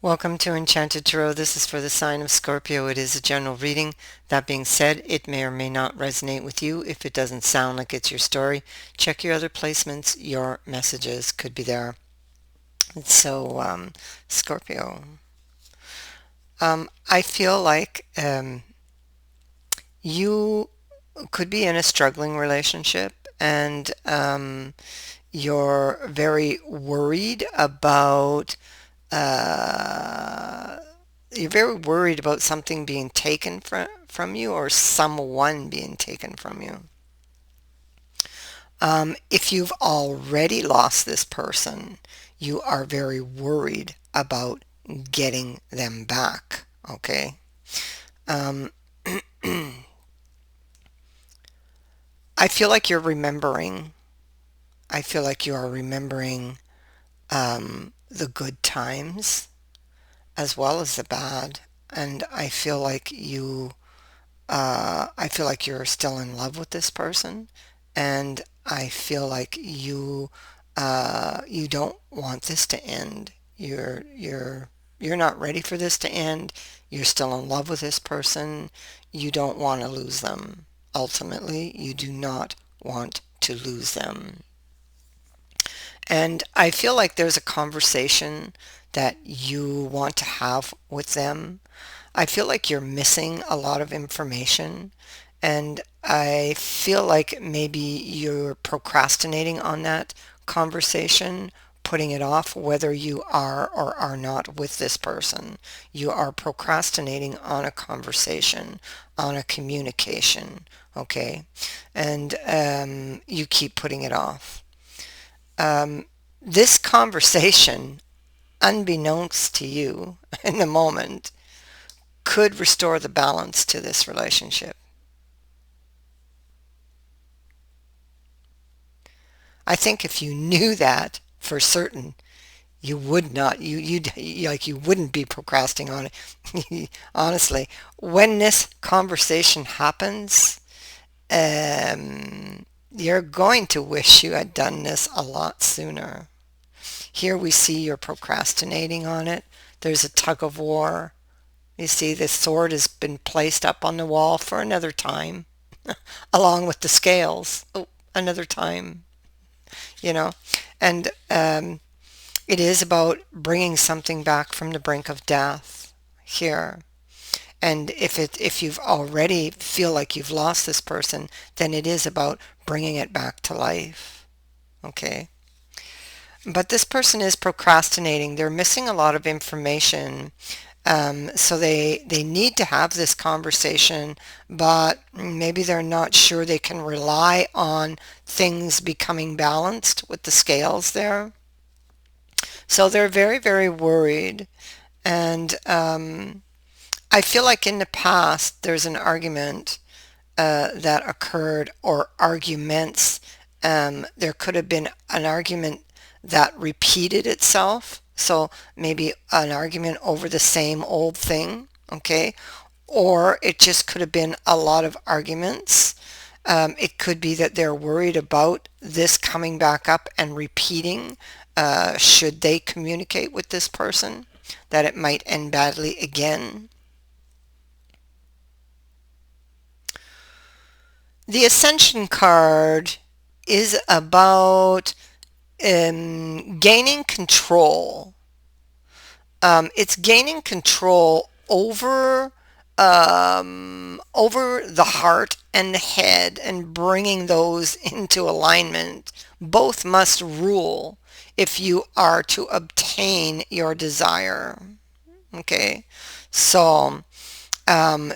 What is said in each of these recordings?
Welcome to Enchanted Tarot. This is for the sign of Scorpio. It is a general reading. That being said, it may or may not resonate with you. If it doesn't sound like it's your story, check your other placements. Your messages could be there. Scorpio, I feel like you could be in a struggling relationship and you're very worried about uh, you're very worried about something being taken from you or someone being taken from you. If you've already lost this person, you are very worried about getting them back. Okay. Um, I feel like you're remembering. I feel like you are remembering the good times as well as the bad. And I feel like you're still in love with this person, and I feel like you don't want this to end. You're not ready for this to end. You're still in love with this person. You don't want to lose them. Ultimately, you do not want to lose them. And I feel like there's a conversation that you want to have with them. I feel like you're missing a lot of information, and I feel like maybe you're procrastinating on that conversation, putting it off, whether you are or are not with this person. You are procrastinating on a conversation, on a communication, okay? And you keep putting it off. Um, this conversation, unbeknownst to you in the moment, could restore the balance to this relationship. I think if you knew that for certain, you would not, you wouldn't be procrastinating on it. Honestly, when this conversation happens, you're going to wish you had done this a lot sooner. Here we see you're procrastinating on it. There's a tug of war. You see, the sword has been placed up on the wall for another time, along with the scales. Oh, another time, you know. And it is about bringing something back from the brink of death here. And if you've already feel like you've lost this person, then it is about bringing it back to life. Okay. But this person is procrastinating. They're missing a lot of information. So they need to have this conversation, but maybe they're not sure they can rely on things becoming balanced with the scales there. So they're very, very worried. And I feel like in the past there's an argument that occurred, or arguments. There could have been an argument that repeated itself. So maybe an argument over the same old thing, okay? Or it just could have been a lot of arguments. It could be that they're worried about this coming back up and repeating. Should they communicate with this person, that it might end badly again. The Ascension card is about gaining control. It's gaining control over the heart and the head and bringing those into alignment. Both must rule if you are to obtain your desire. Okay, so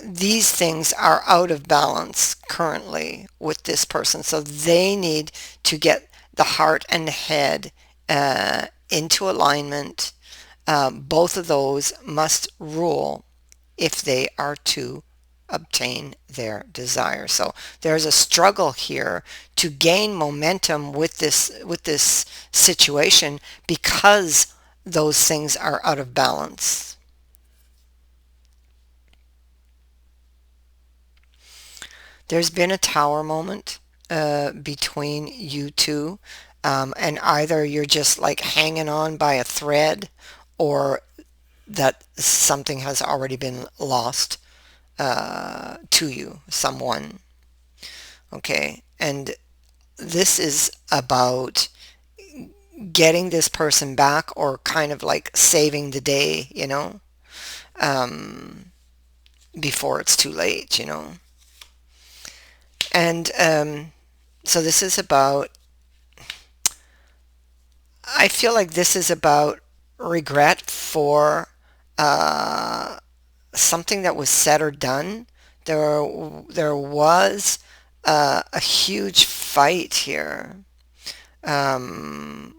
these things are out of balance currently with this person, so they need to get the heart and the head into alignment. Both of those must rule if they are to obtain their desire. So there's a struggle here to gain momentum with this situation because those things are out of balance. There's been a tower moment between you two, and either you're just like hanging on by a thread, or that something has already been lost to you, someone. Okay, and this is about getting this person back, or kind of like saving the day, um, before it's too late, And so this is about, I feel like this is about regret for uh, something that was said or done. There was a huge fight here, um,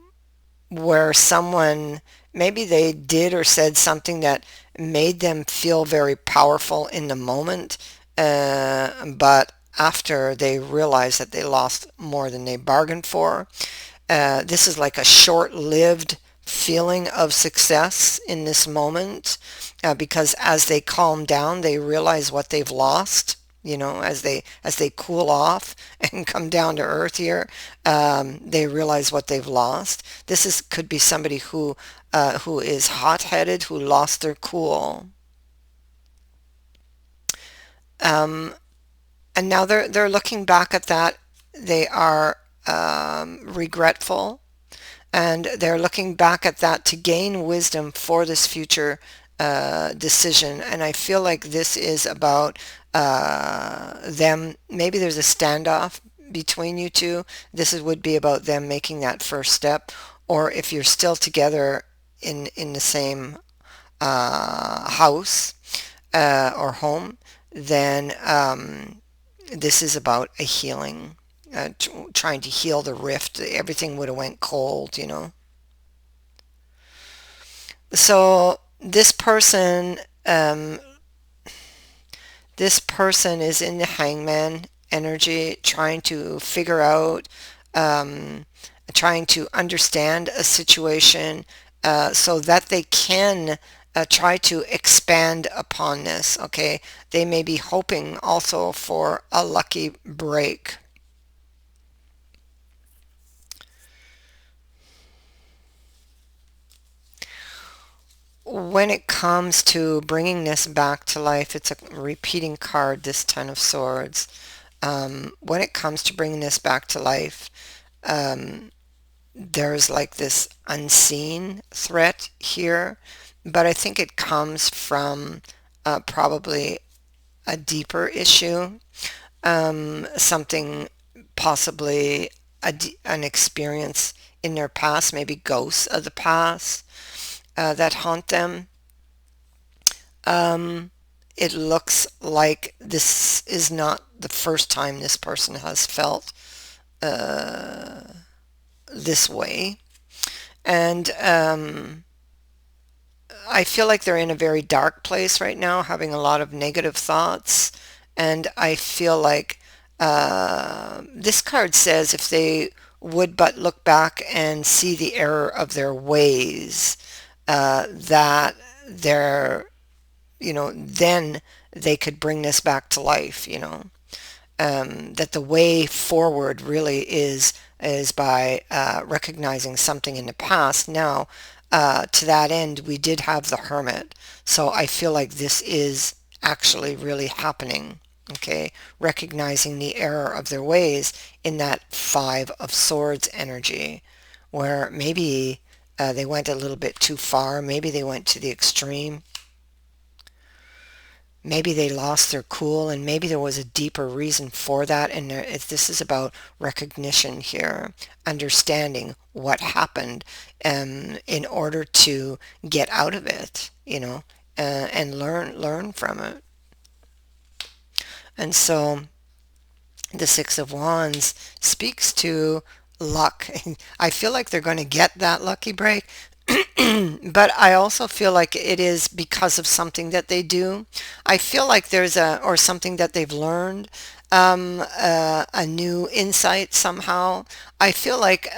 where someone, maybe they did or said something that made them feel very powerful in the moment, but after they realized that they lost more than they bargained for. This is like a short-lived feeling of success in this moment, because as they calm down, they realize what they've lost. As they cool off and come down to earth here, they realize what they've lost. This is could be somebody who is hot-headed, who lost their cool, um, and now they're looking back at that. They are regretful, and they're looking back at that to gain wisdom for this future decision. And I feel like this is about them. Maybe there's a standoff between you two. Would be about them making that first step, or if you're still together in the same house or home, then this is about a healing, trying to heal the rift. Everything would have went cold. So this person is in the hangman energy, trying to figure out, um, trying to understand a situation, so that they can try to expand upon this. Okay, they may be hoping also for a lucky break. When it comes to bringing this back to life, it's a repeating card, this Ten of Swords. When it comes to bringing this back to life, um, there's like this unseen threat here, but I think it comes from probably a deeper issue, something, possibly an experience in their past, maybe ghosts of the past that haunt them. Um, it looks like this is not the first time this person has felt uh, this way. And I feel like they're in a very dark place right now, having a lot of negative thoughts. And I feel like this card says if they would but look back and see the error of their ways, that they're, then they could bring this back to life. That the way forward really is by recognizing something in the past. Now, to that end, we did have the Hermit, so I feel like this is actually really happening. Okay, recognizing the error of their ways in that Five of Swords energy, where maybe they went a little bit too far, maybe they went to the extreme. Maybe they lost their cool, and maybe there was a deeper reason for that. And this is about recognition here, understanding what happened, in order to get out of it, and learn from it. And so the Six of Wands speaks to luck. I feel like they're going to get that lucky break, but I also feel like it is because of something that they do. I feel like or something that they've learned, a new insight somehow. I feel like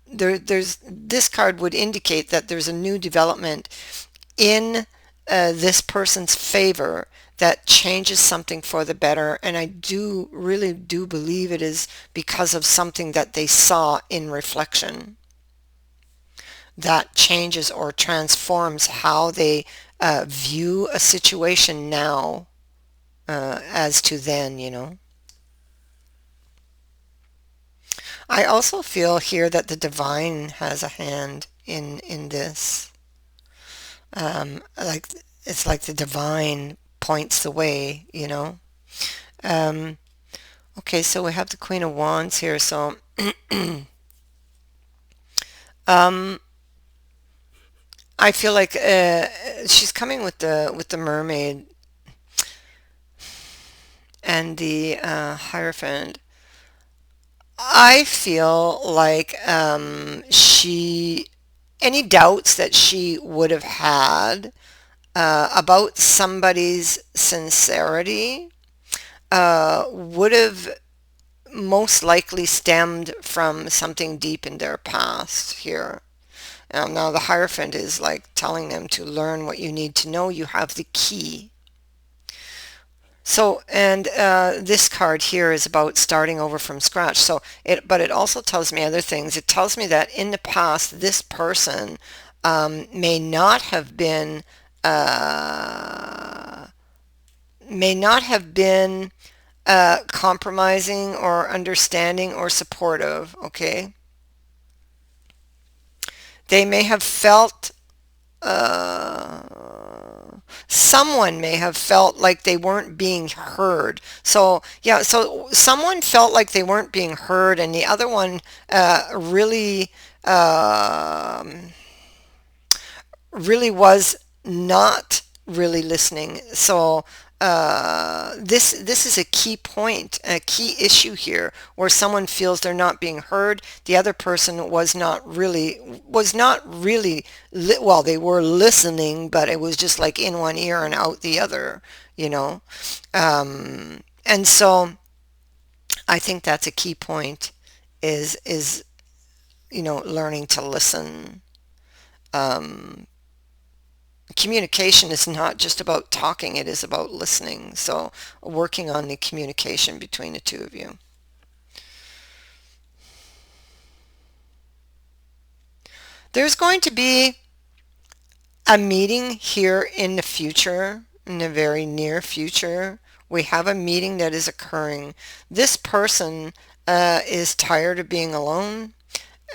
there's this card would indicate that there's a new development in this person's favor that changes something for the better. And I do really do believe it is because of something that they saw in reflection. that changes or transforms how they view a situation now as to then, you know. I also feel here that the divine has a hand in this. Like it's like the divine points the way, you know. Um, okay, so we have the Queen of Wands here. So um, I feel like she's coming with the Mermaid and the Hierophant. I feel like she any doubts that she would have had about somebody's sincerity would have most likely stemmed from something deep in their past here. Now the Hierophant is like telling them to learn what you need to know. You have the key. So, and this card here is about starting over from scratch. So but it also tells me other things. It tells me that in the past, this person may not have been, uh, may not have been compromising or understanding or supportive. Okay, they may have felt someone may have felt like they weren't being heard. So, yeah, so someone felt like they weren't being heard, and the other one really, really was not really listening. So, this is a key point, a key issue here, where someone feels they're not being heard. The other person was not really well, they were listening, but it was just like in one ear and out the other, you know. And so I think that's a key point is learning to listen. Communication is not just about talking, it is about listening. So working on the communication between the two of you. There's going to be a meeting here in the future, in the very near future. We have a meeting that is occurring. This person is tired of being alone.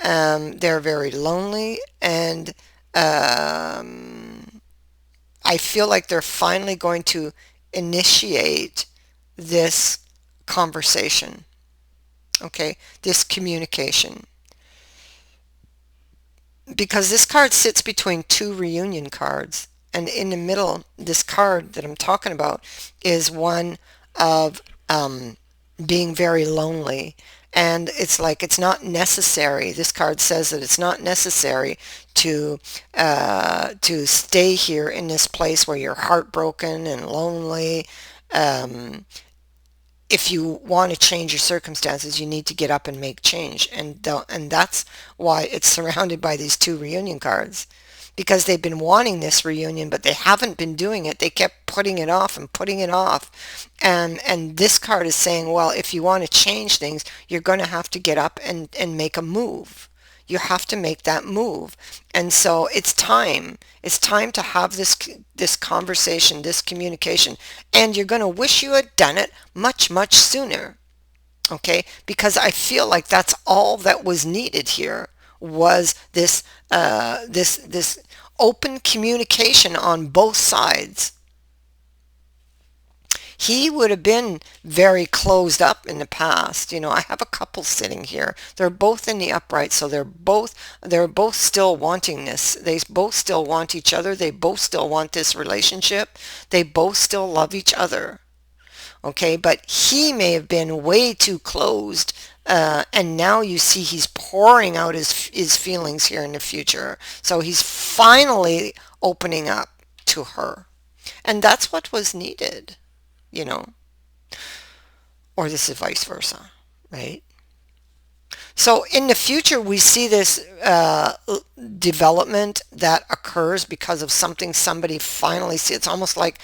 They're very lonely, and I feel like they're finally going to initiate this conversation, okay, this communication. Because this card sits between two reunion cards, and in the middle, this card that I'm talking about is one of being very lonely. And it's like it's not necessary. This card says that it's not necessary to stay here in this place where you're heartbroken and lonely. Um, if you want to change your circumstances, you need to get up and make change. And that's why it's surrounded by these two reunion cards. Because they've been wanting this reunion, but they haven't been doing it. They kept putting it off and putting it off. And this card is saying, well, if you want to change things, you're going to have to get up and make a move. You have to make that move. And so it's time. It's time to have this conversation, this communication. And you're going to wish you had done it much, much sooner. Okay? Because I feel like that's all that was needed here was this open communication on both sides. He would have been very closed up in the past. You know, I have a couple sitting here. They're both in the upright, so they're both still wanting this. They both still want each other. They both still want this relationship. They both still love each other. Okay, but he may have been way too closed, and now you see he's pouring out his feelings here in the future. So he's finally opening up to her, and that's what was needed, you know, or this is vice versa, right? So in the future, we see this development that occurs because of something somebody finally sees. It's almost like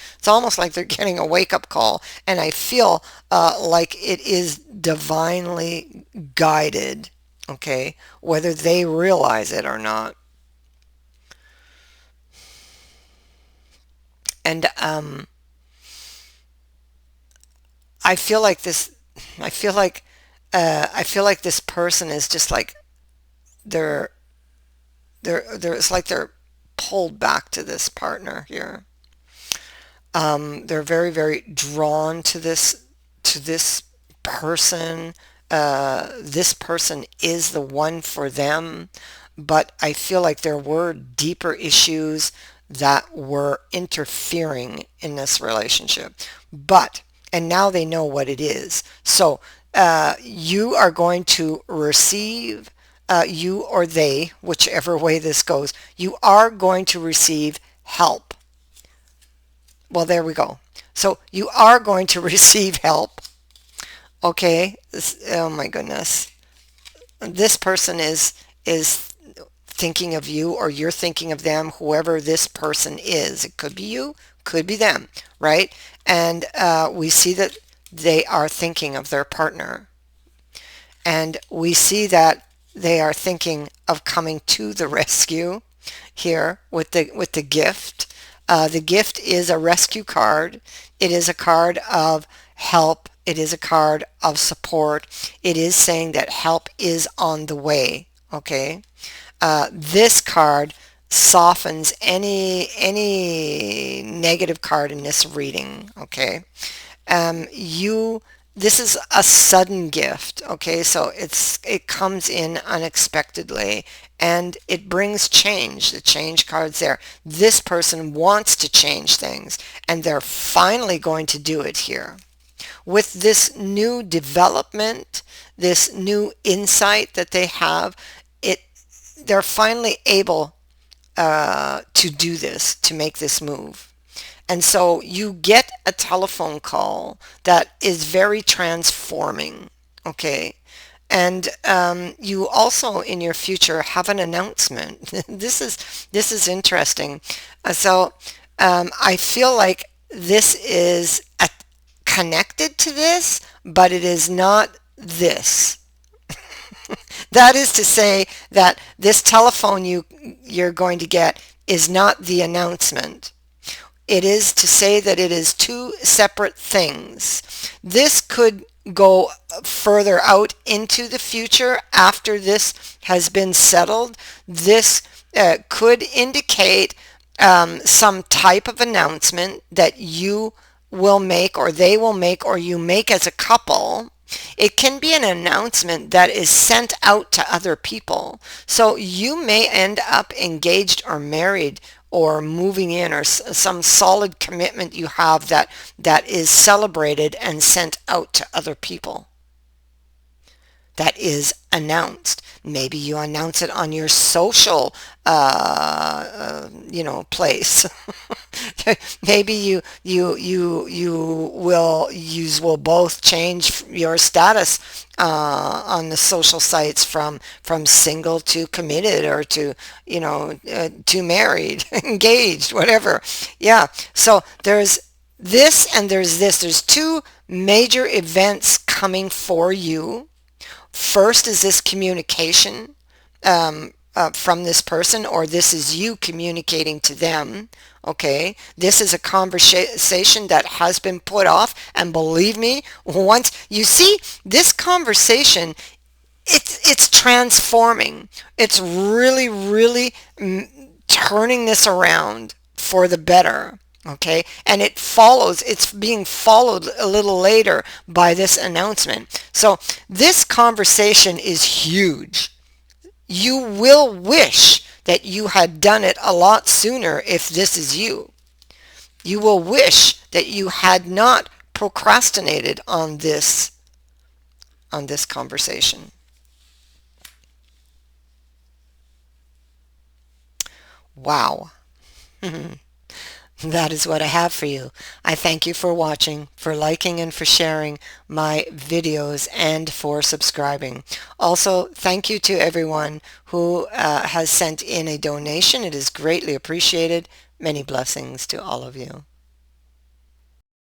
they're getting a wake-up call, and I feel like it is divinely guided. Okay, whether they realize it or not. And I feel like this, I feel like, I feel like this person is just like, they're, it's like they're pulled back to this partner here. They're very, very drawn to this person. This person is the one for them, but I feel like there were deeper issues that were interfering in this relationship. But, and now they know what it is. So, you are going to receive, you or they, whichever way this goes, you are going to receive help. Well, there we go. So you are going to receive help. Okay. Oh my goodness. This person is thinking of you, or you're thinking of them, whoever this person is. It could be you, could be them, right? And we see that they are thinking of their partner. And we see that they are thinking of coming to the rescue here with the gift. The gift is a rescue card. It is a card of help. It is a card of support. It is saying that help is on the way. Okay. This card softens any negative card in this reading. Okay. You This is a sudden gift. Okay, so it comes in unexpectedly, and it brings change. The change card's there. This person wants to change things, and they're finally going to do it here with this new development, this new insight that they have. it they're finally able to do this, to make this move. And so you get a telephone call that is very transforming, okay? And you also in your future have an announcement. This is interesting. I feel like this is connected to this, but it is not this. That is to say that this telephone you're going to get is not the announcement. It is to say that it is two separate things. This could go further out into the future after this has been settled. This could indicate some type of announcement that you will make, or they will make, or you make as a couple. It can be an announcement that is sent out to other people. So you may end up engaged or married or moving in, or some solid commitment you have that is celebrated and sent out to other people. That is announced. Maybe you announce it on your social, place. Maybe you will both change your status on the social sites from single to committed, or to married, engaged, whatever. Yeah. So there's this and there's this. There's two major events coming for you. First is this communication from this person, or this is you communicating to them. Okay, this is a conversation that has been put off, and believe me, once you see this conversation, it's transforming. It's really, really turning this around for the better. Okay, and it's being followed a little later by this announcement. So this conversation is huge. You will wish that you had done it a lot sooner if this is you. You will wish that you had not procrastinated on this conversation. Wow. That is what I have for you. I thank you for watching, for liking and for sharing my videos, and for subscribing. Also, thank you to everyone who has sent in a donation. It is greatly appreciated. Many blessings to all of you.